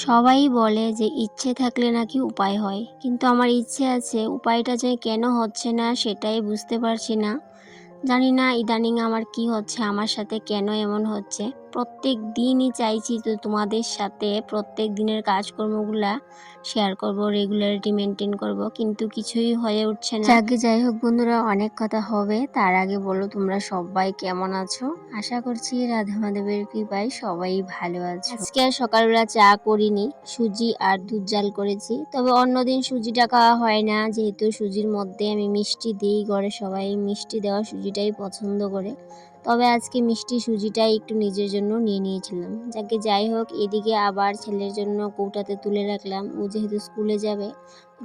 সবাই বলে যে ইচ্ছে থাকলে নাকি উপায় হয়, কিন্তু আমার ইচ্ছে আছে, উপায়টা যে কেন হচ্ছে না সেটাই বুঝতে পারছি না। জানি না ইদানিং আমার কি হচ্ছে, আমার সাথে কেন এমন হচ্ছে। প্রত্যেক দিনই চাইছি তো তোমাদের সাথে প্রত্যেক দিনের কাজকর্মগুলা শেয়ার করব, রেগুলারিটি মেনটেন করব, কিন্তু কিছুই হয়ে উঠছে না। যাই হোক বন্ধুরা, অনেক কথা হবে, তার আগে বলো তোমরা সবাই কেমন আছো। আশা করছি রাধা মাধবের কৃপায় সবাই ভালো আছো। আজকে আর সকালবেলা চা করিনি, সুজি আর দুধ জাল করেছি। তবে অন্যদিন সুজিটা খাওয়া হয় না, যেহেতু সুজির মধ্যে আমি মিষ্টি দিই, ঘরে সবাই মিষ্টি দেওয়া সুজিটাই পছন্দ করে। তবে আজকে মিষ্টি সুজিটাই একটু নিজের জন্য নিয়ে নিয়েছিলাম। যাই হোক, এদিকে আবার ছেলের জন্য কৌটাতে তুলে রাখলাম। ও যেহেতু স্কুলে যাবে,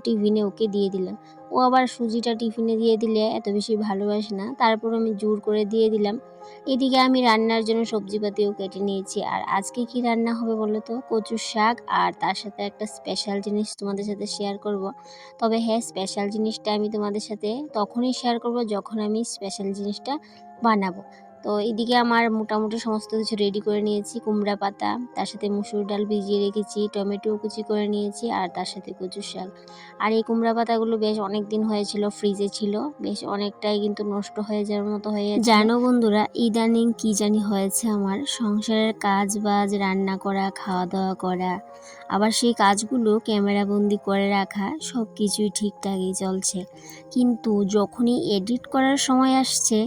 টিফিনে ওকে দিয়ে দিলাম। ও আবার সুজিটা টিফিনে দিয়ে দিলে এত বেশি ভালোবাসে না, তারপর আমি জোর করে দিয়ে দিলাম। এদিকে আমি রান্নার জন্য সবজিপাতিও কেটে নিয়েছি। আর আজকে কি রান্না হবে বলো তো? কচুর শাক, আর তার সাথে একটা স্পেশাল জিনিস তোমাদের সাথে শেয়ার করব। তবে হ্যাঁ, স্পেশাল জিনিসটা আমি তোমাদের সাথে তখনই শেয়ার করব যখন আমি স্পেশাল জিনিসটা বানাবো। তো এদিকে আমার মোটামুটি সমস্ত কিছু রেডি করে নিয়েছি। কুমড়া পাতা, তার সাথে মুসুর ডাল ভিজিয়ে রেখেছি, টমেটো কুচি করে নিয়েছি, আর তার সাথে কচুর শাক। আর এই কুমড়া পাতাগুলো বেশ অনেক দিন হয়েছিল, ফ্রিজে ছিল, বেশ অনেকটাই কিন্তু নষ্ট হয়ে যাওয়ার মতো হয়ে গেছে। জানো বন্ধুরা, ইদানিং কি জানি হয়েছে, আমার সংসারের কাজ বাজ, রান্না করা, খাওয়া দাওয়া করা, আবার সেই কাজগুলো ক্যামেরা বন্দি করে রাখা, সব কিছুই ঠিকঠাকই চলছে। কিন্তু যখনই এডিট করার সময় আসছে,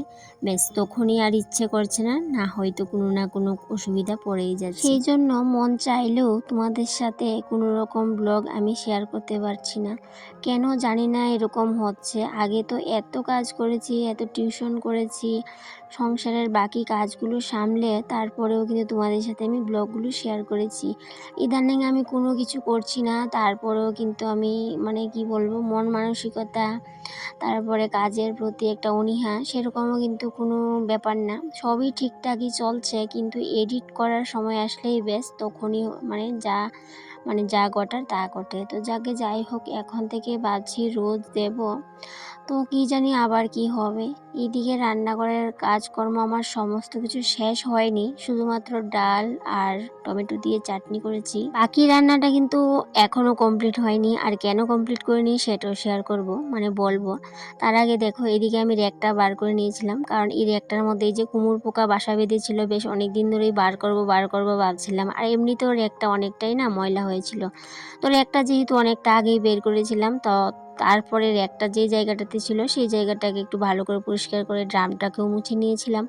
ব্যাস তখনই আর ইচ্ছে করছে না, না হয়তো কোনো না কোনো অসুবিধা পড়েই যাচ্ছে। সেই জন্য মন চাইলেও তোমাদের সাথে কোনো রকম ব্লগ আমি শেয়ার করতে পারছি না। কেন জানি না এরকম হচ্ছে। আগে তো এত কাজ করেছি, এত টিউশন করেছি, সংসারের বাকি কাজগুলো সামলে তারপরেও কিন্তু তোমাদের সাথে আমি ব্লগগুলো শেয়ার করেছি। ইদানিং আমি কোনো কিছু করছি না, তারপরেও কিন্তু আমি মানে কি বলবো, মন মানসিকতা, তারপরে কাজের প্রতি একটা অনীহা, সেরকমও কিন্তু কোনো ব্যাপার না। সবই ঠিকঠাকই চলছে, কিন্তু এডিট করার সময় আসলেই বেশ তখনই যা ঘটার তা ঘটে। তো যাই হোক, এখন থেকে ভাবছি রোজ দেব, তো কি জানি আবার কি হবে। এইদিকে রান্নাঘরের কাজকর্ম আমার সমস্ত কিছু শেষ হয়নি, শুধুমাত্র ডাল আর টমেটো দিয়ে চাটনি করেছি। বাকি রান্নাটা কিন্তু এখনো কমপ্লিট হয়নি, আর কেন কমপ্লিট করিনি সেটাও শেয়ার করব, মানে বলবো। তার আগে দেখো, এদিকে আমি র্যাকটা বার করে নিয়েছিলাম, কারণ এই র্যাকটার মধ্যে এই যে কুমড় পোকা বাসা বেঁধেছিল, বেশ অনেক দিন ধরেই বার করব ভাবছিলাম। আর এমনিতেও র্যাকটা অনেকটাই না ময়লা হয়েছিল। তো র্যাকটা যেহেতু অনেকটা আগেই বের করেছিলাম, তো তারপরে র্যাকটা যে জায়গাটাতে ছিল সেই জায়গাটাকে একটু ভালো করে পরিষ্কার করে ড্রামটাকেও মুছে নিয়েছিলাম।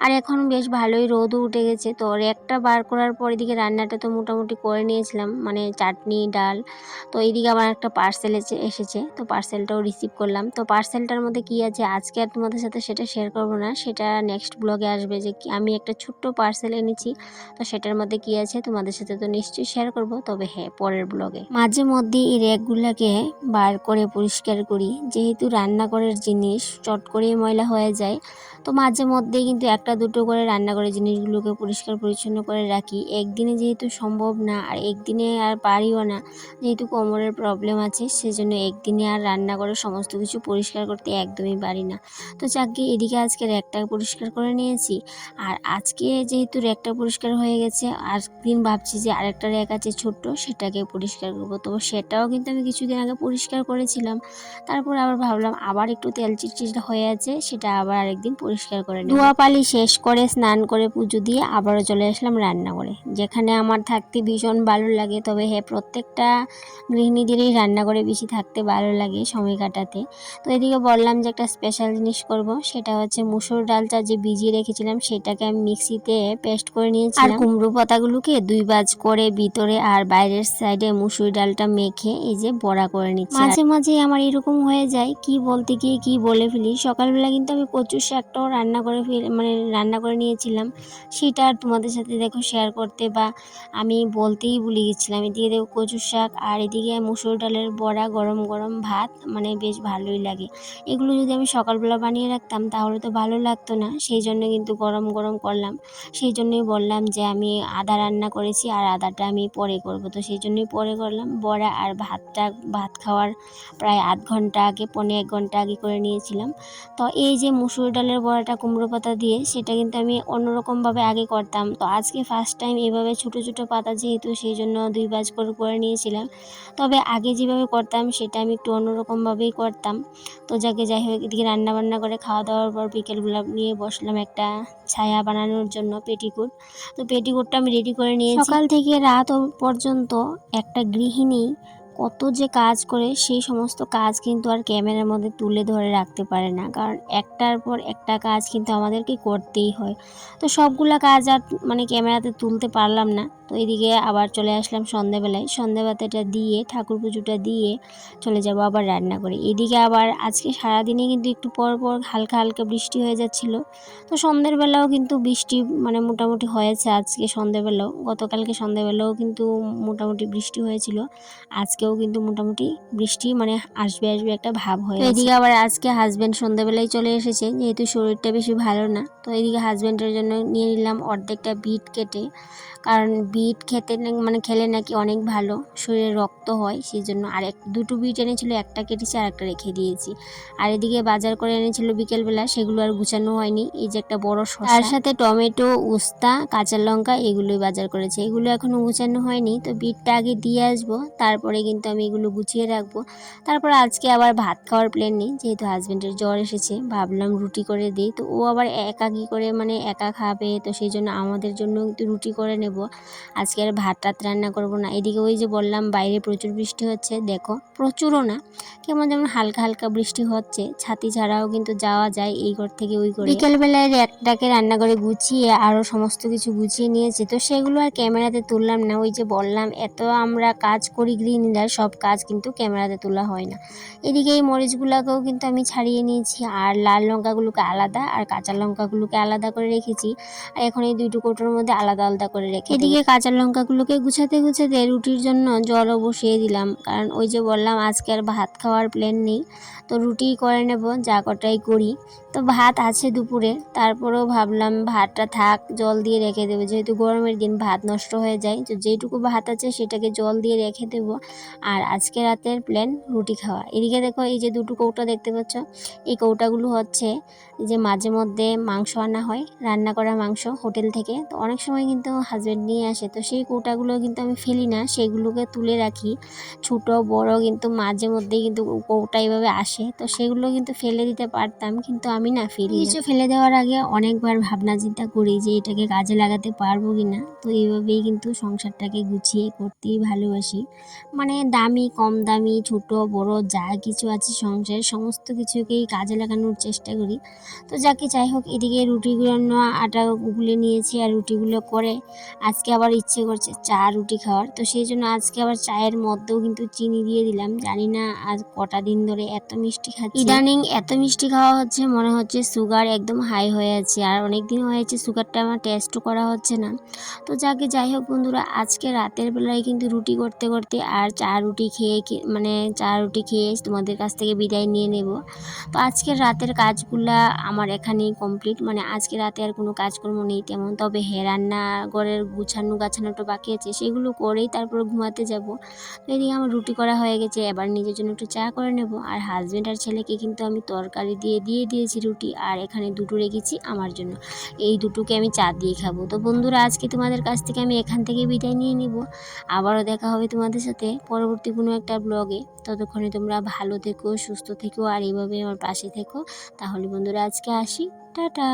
আর এখন বেশ ভালোই রোদও উঠে গেছে। তো র্যাকটা বার করার পর এদিকে রান্নাটা তো মোটামুটি করে নিয়েছিলাম, মানে চাটনি, ডাল। তো এইদিকে আমার একটা পার্সেল এসেছে, তো পার্সেলটাও রিসিভ করলাম। তো পার্সেলটার মধ্যে কি আছে আজকে আর তোমাদের সাথে সেটা শেয়ার করব না, সেটা নেক্সট ব্লগে আসবে। যে আমি একটা ছোট্ট পার্সেল এনেছি, তো সেটার মধ্যে কি আছে তোমাদের সাথে তো নিশ্চয়ই শেয়ার করব, তবে হ্যাঁ পরের ব্লগে। মাঝে মধ্যে এই র্যাকগুলোকে বার করে পরিষ্কার করি, যেহেতু রান্নাঘরের জিনিস চট করেই ময়লা হয়ে যায়। তো মাঝে মধ্যেই কিন্তু একটা দুটো করে রান্নাঘরের জিনিসগুলোকে পরিষ্কার পরিচ্ছন্ন করে রাখি। একদিনে যেহেতু সম্ভব না, আর একদিনে আর পারিও না, যেহেতু কোমরের প্রবলেম আছে, সেজন্য একদিনে আর রান্নাঘরের সমস্ত কিছু পরিষ্কার করতে একদমই পারি না। তো যাকে এদিকে আজকে র্যাকটা পরিষ্কার করে নিয়েছি। আর আজকে যেহেতু র্যাকটা পরিষ্কার হয়ে গেছে, আরেকদিন ভাবছি যে আরেকটা র্যাক আছে ছোট্ট, সেটাকে পরিষ্কার করবো। তো সেটাও কিন্তু আমি কিছুদিন আগে পরিষ্কার করেছিলাম। তারপর আবার ভাবলাম আবার একটু তেল চিটচিট হয়ে আছে, সেটা আবার আরেকদিন পরিষ্কার করে নেব। ধোয়াপালি শেষ করে স্নান করে পুজো দিয়ে আবারও চলে আসলাম রান্নাঘরে, যেখানে আমার থাকতে ভীষণ ভালো লাগে। তবে হ্যাঁ, প্রত্যেকটা গৃহিণীদেরই রান্নাঘরে বেশি থাকতে ভালো লাগে সময় কাটাতে। তো এদিকে বললাম যে একটা স্পেশাল জিনিস করব, সেটা হচ্ছে মুসুর ডালটা যে ভিজিয়ে রেখেছিলাম সেটাকে আমি মিক্সিতে পেস্ট করে নিয়েছিলাম। আর কুমড়ো পাতাগুলোকে দুই ভাঁজ করে ভিতরে আর বাইরের সাইডে মুসুর ডালটা মেখে এই যে বড়া করে নিচ্ছি। মাঝে মাঝে আমার এরকম হয়ে যায়, কি বলতে গিয়ে কি বলে ফেলি। সকালবেলা কিন্তু আমি কচুর শাকটাও রান্না করে নিয়েছিলাম, সেটা আর তোমাদের সাথে দেখো শেয়ার করতে বা আমি বলতেই ভুলে গেছিলাম। এদিকে দেখো কচুর শাক, আর এদিকে মুসুর ডালের বড়া, গরম গরম ভাত, মানে বেশ ভালোই লাগে। এগুলো যদি আমি সকালবেলা বানিয়ে রাখতাম তাহলে তো ভালো লাগতো না, সেই জন্য কিন্তু গরম গরম করলাম। সেই জন্যই বললাম যে আমি আদা রান্না করেছি, আর আদাটা আমি পরে করব, তো সেই জন্যই পরে করলাম। বড়া আর ভাত খাওয়ার প্রায় আধ ঘন্টা আগে, পৌনে 1 ঘন্টা আগে করে নিয়েছিলাম। তো এই যে মুসুর ডালের বড়াটা কুমড়ো পাতা দিয়ে, সেটা কিন্তু আমি অন্যরকমভাবে আগে করতাম। তো আজকে ফার্স্ট টাইম এভাবে ছোটো ছোটো পাতা যেহেতু, সেই জন্য 2 ভাঁজ করে নিয়েছিলাম। তবে আগে যেভাবে করতাম সেটা আমি একটু অন্যরকমভাবেই করতাম। তো যাই হোক, এদিকে রান্নাবান্না করে খাওয়া দাওয়ার পর বিকেলবেলা নিয়ে বসলাম একটা ছায়া বানানোর জন্য পেটিকোট। তো পেটিকোটটা আমি রেডি করে নিয়েছি। সকাল থেকে রাত পর্যন্ত একটা গৃহিণী কত যে কাজ করে, সেই সমস্ত কাজ কিন্তু আর ক্যামেরার মধ্যে তুলে ধরে রাখতে পারে না, কারণ একটার পর একটা কাজ কিন্তু আমাদেরকে করতেই হয়। তো সবগুলা কাজ আর ক্যামেরাতে তুলতে পারলাম না। তো এদিকে আবার চলে আসলাম সন্ধেবেলায়, সন্ধেবাতিটা দিয়ে ঠাকুর পুজোটা দিয়ে চলে যাব আবার রান্না করে। এদিকে আবার আজকে সারাদিনে কিন্তু একটু পর পর হালকা হালকা বৃষ্টি হয়ে যাচ্ছিল। তো সন্ধ্যের বেলাও কিন্তু বৃষ্টি মোটামুটি হয়েছে আজকে সন্ধেবেলাও। গতকালকে সন্ধেবেলাও কিন্তু মোটামুটি বৃষ্টি হয়েছিল। আজকেও কিন্তু মোটামুটি বৃষ্টি আসবে একটা ভাব হয়ে গেছে। এদিকে আবার আজকে হাজব্যান্ড সন্ধ্যাবেলায় চলে এসেছে, যেহেতু শরীরটা বেশি ভালো না। তো এদিকে হাজব্যান্ডের জন্য নিয়ে নিলাম অর্ধেকটা বিট কেটে, কারণ বিট খেলে নাকি অনেক ভালো, শরীরে রক্ত হয়, সেই জন্য। আর দুটো বিট এনেছিল, একটা কেটেছি আর একটা রেখে দিয়েছি। আর এদিকে বাজার করে এনেছিল বিকেলবেলা, সেগুলো আর গুছানো হয়নি। এই যে একটা বড় শসা, তার সাথে টমেটো, উস্তা, কাঁচা লঙ্কা, এগুলোই বাজার করেছে। এগুলো এখনো গুছানো হয়নি। তো বিটটা আগে দিয়ে আসবো, তারপরে কিন্তু আমি এগুলো গুছিয়ে রাখবো। তারপর আজকে আবার ভাত খাওয়ার প্ল্যান নেই, যেহেতু হাজব্যান্ডের জ্বর এসেছে, ভাবলাম রুটি করে দিই। তো ও আবার একা কি করে একা খাবে, তো সেই জন্য আমাদের জন্য একটু রুটি করে নেব। আজকে আর ভাত টাত রান্না করব না। এদিকে ওই যে বললাম বাইরে প্রচুর বৃষ্টি হচ্ছে, দেখো প্রচুরও না, কেমন যেমন হালকা হালকা বৃষ্টি হচ্ছে। ছাতি ছাড়াও কিন্তু যাওয়া যায় এই ঘর থেকে ওই ঘরে। বিকেলবেলায় একটাকে রান্না করে গুছিয়ে আরও সমস্ত কিছু গুছিয়ে নিয়েছি। তো সেগুলো আর ক্যামেরাতে তুললাম না। ওই যে বললাম, এত আমরা কাজ করি গৃহিণীরা, সব কাজ কিন্তু ক্যামেরাতে তোলা হয় না। এদিকে এই মরিচগুলোকেও কিন্তু আমি ছাড়িয়ে নিয়েছি, আর লাল লঙ্কাগুলোকে আলাদা আর কাঁচা লঙ্কাগুলোকে আলাদা করে রেখেছি। আর এখন এই দুটো কৌটোর মধ্যে আলাদা আলাদা করে রেখে, এদিকে কাঁচা লঙ্কাগুলোকে গুছাতে গুছাতে রুটির জন্য জলও বসিয়ে দিলাম, কারণ ওই যে বললাম আজকে আর ভাত খাওয়ার প্ল্যান নেই। তো রুটি করে নেব, যা কটাই করি। তো ভাত আছে দুপুরে, তারপরেও ভাবলাম ভাতটা থাক, জল দিয়ে রেখে দেবো, যেহেতু গরমের দিন ভাত নষ্ট হয়ে যায়। তো যেটুকু ভাত আছে সেটাকে জল দিয়ে রেখে দেবো। আর আজকে রাতের প্ল্যান রুটি খাওয়া। এদিকে দেখো, এই যে দুটো কৌটা দেখতে পাচ্ছ, এই কৌটাগুলো হচ্ছে যে মাঝে মধ্যে মাংস আনা হয়, রান্না করা মাংস হোটেল থেকে। তো অনেক সময় কিন্তু হাজব্যান্ড নিয়ে আসে, তো সেই কৌটাগুলো কিন্তু আমি ফেলি না, সেগুলোকে তুলে রাখি। ছোট বড় কিন্তু মাঝে মধ্যেই কিন্তু কৌটা এইভাবে আসে, তো সেগুলো কিন্তু ফেলে দিতে পারতাম, কিন্তু আমি না ফেলি। কিছু ফেলে দেওয়ার আগে অনেকবার ভাবনা চিন্তা করি যে এটাকে কাজে লাগাতে পারবো কিনা। তো এইভাবেই কিন্তু সংসারটাকে গুছিয়ে করতেই ভালোবাসি। দামি কম দামি ছোট বড় যা কিছু আছে সংসারের সমস্ত কিছুকেই কাজে লাগানোর চেষ্টা করি। তো যাই হোক, এদিকে রুটিগুলো আটা গুলে নিয়েছি, আর রুটিগুলো করে আজকে আবার ইচ্ছে করছে চা রুটি খাওয়ার। তো সেই জন্য আজকে আবার চায়ের মধ্যেও কিন্তু চিনি দিয়ে দিলাম। জানি না আজ কটা দিন ধরে এত মিষ্টি খাচ্ছি, ইদানিং এত মিষ্টি খাওয়া হচ্ছে, মনে হচ্ছে সুগার একদম হাই হয়ে আছে। আর অনেক দিন হয়েছে সুগারটা আমার টেস্টও করা হচ্ছে না। তো যাই হোক বন্ধুরা, আজকে রাতের বেলায় কিন্তু রুটি করতে করতে আর চা রুটি খেয়ে তোমাদের কাছ থেকে বিদায় নিয়ে নেব। তো আজকের রাতের কাজগুলা আমার এখানেই কমপ্লিট। আজকে রাতে আর কোনো কাজকর্ম নেই তেমন। তবে রান্নাঘরের গাছানোটা বাকি আছে, সেগুলো করেই তারপর ঘুমাতে যাব। তো এদিকে আমার রুটি করা হয়ে গেছে, এবার নিজের জন্য একটু চা করে নেব। আর হাজব্যান্ড আর ছেলেকে কিন্তু আমি তরকারি দিয়ে দিয়েছি রুটি, আর এখানে দুটো রেখেছি আমার জন্য। এই দুটোকে আমি চা দিয়ে খাবো। তো বন্ধুরা, আজকে তোমাদের কাছ থেকে আমি এখান থেকে বিদায় নিয়ে নিব। আবারও দেখা হবে তোমাদের সাথে পরবর্তী কোনো একটা ব্লগে। ততক্ষণে তোমরা ভালো থেকো, সুস্থ থেকো, আর এইভাবে আমার পাশে থেকো। তাহলে বন্ধুরা, আজকে আসি, টাটা।